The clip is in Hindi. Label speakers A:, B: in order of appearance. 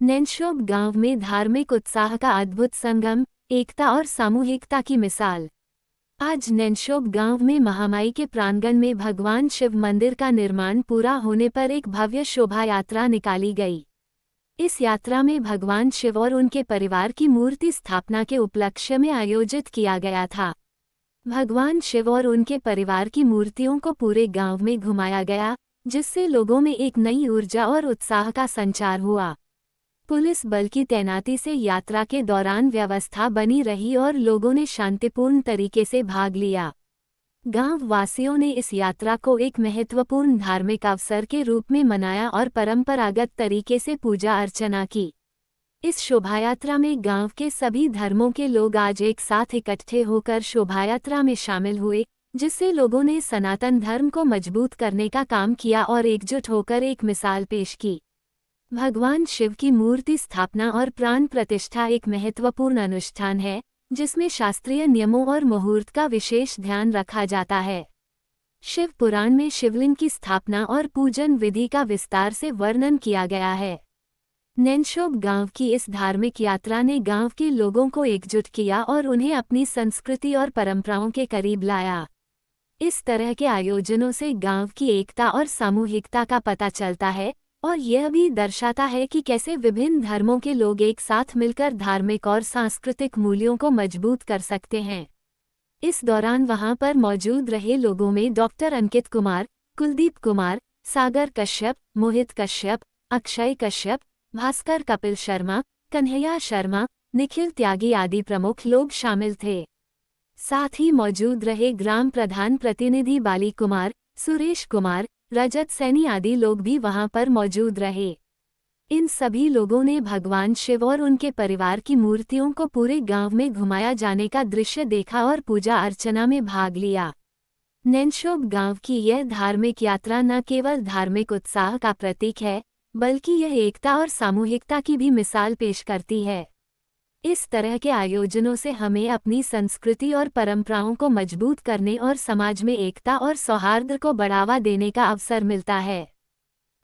A: नैनशोब गांव में धार्मिक उत्साह का अद्भुत संगम, एकता और सामूहिकता की मिसाल। आज नैनशोब गांव में महामाई के प्रांगण में भगवान शिव मंदिर का निर्माण पूरा होने पर एक भव्य शोभा यात्रा निकाली गई। इस यात्रा में भगवान शिव और उनके परिवार की मूर्ति स्थापना के उपलक्ष्य में आयोजित किया गया था। भगवान शिव और उनके परिवार की मूर्तियों को पूरे गांव में घुमाया गया, जिससे लोगों में एक नई ऊर्जा और उत्साह का संचार हुआ। पुलिस बल की तैनाती से यात्रा के दौरान व्यवस्था बनी रही और लोगों ने शांतिपूर्ण तरीके से भाग लिया। गांव वासियों ने इस यात्रा को एक महत्वपूर्ण धार्मिक अवसर के रूप में मनाया और परंपरागत तरीके से पूजा अर्चना की। इस शोभायात्रा में गांव के सभी धर्मों के लोग आज एक साथ इकट्ठे होकर शोभायात्रा में शामिल हुए, जिससे लोगों ने सनातन धर्म को मजबूत करने का काम किया और एकजुट होकर एक मिसाल पेश की। भगवान शिव की मूर्ति स्थापना और प्राण प्रतिष्ठा एक महत्वपूर्ण अनुष्ठान है, जिसमें शास्त्रीय नियमों और मुहूर्त का विशेष ध्यान रखा जाता है। शिव पुराण में शिवलिंग की स्थापना और पूजन विधि का विस्तार से वर्णन किया गया है। नैनशोब गांव की इस धार्मिक यात्रा ने गांव के लोगों को एकजुट किया और उन्हें अपनी संस्कृति और परंपराओं के करीब लाया। इस तरह के आयोजनों से गांव की एकता और सामूहिकता का पता चलता है और यह भी दर्शाता है कि कैसे विभिन्न धर्मों के लोग एक साथ मिलकर धार्मिक और सांस्कृतिक मूल्यों को मजबूत कर सकते हैं। इस दौरान वहां पर मौजूद रहे लोगों में डॉक्टर अंकित कुमार, कुलदीप कुमार, सागर कश्यप, मोहित कश्यप, अक्षय कश्यप, भास्कर कपिल शर्मा, कन्हैया शर्मा, निखिल त्यागी आदि प्रमुख लोग शामिल थे। साथ ही मौजूद रहे ग्राम प्रधान प्रतिनिधि बाली कुमार, सुरेश कुमार, रजत सैनी आदि लोग भी वहां पर मौजूद रहे। इन सभी लोगों ने भगवान शिव और उनके परिवार की मूर्तियों को पूरे गांव में घुमाया जाने का दृश्य देखा और पूजा अर्चना में भाग लिया। नैनशोब गांव की यह धार्मिक यात्रा न केवल धार्मिक उत्साह का प्रतीक है, बल्कि यह एकता और सामूहिकता की भी मिसाल पेश करती है। इस तरह के आयोजनों से हमें अपनी संस्कृति और परंपराओं को मजबूत करने और समाज में एकता और सौहार्द को बढ़ावा देने का अवसर मिलता है।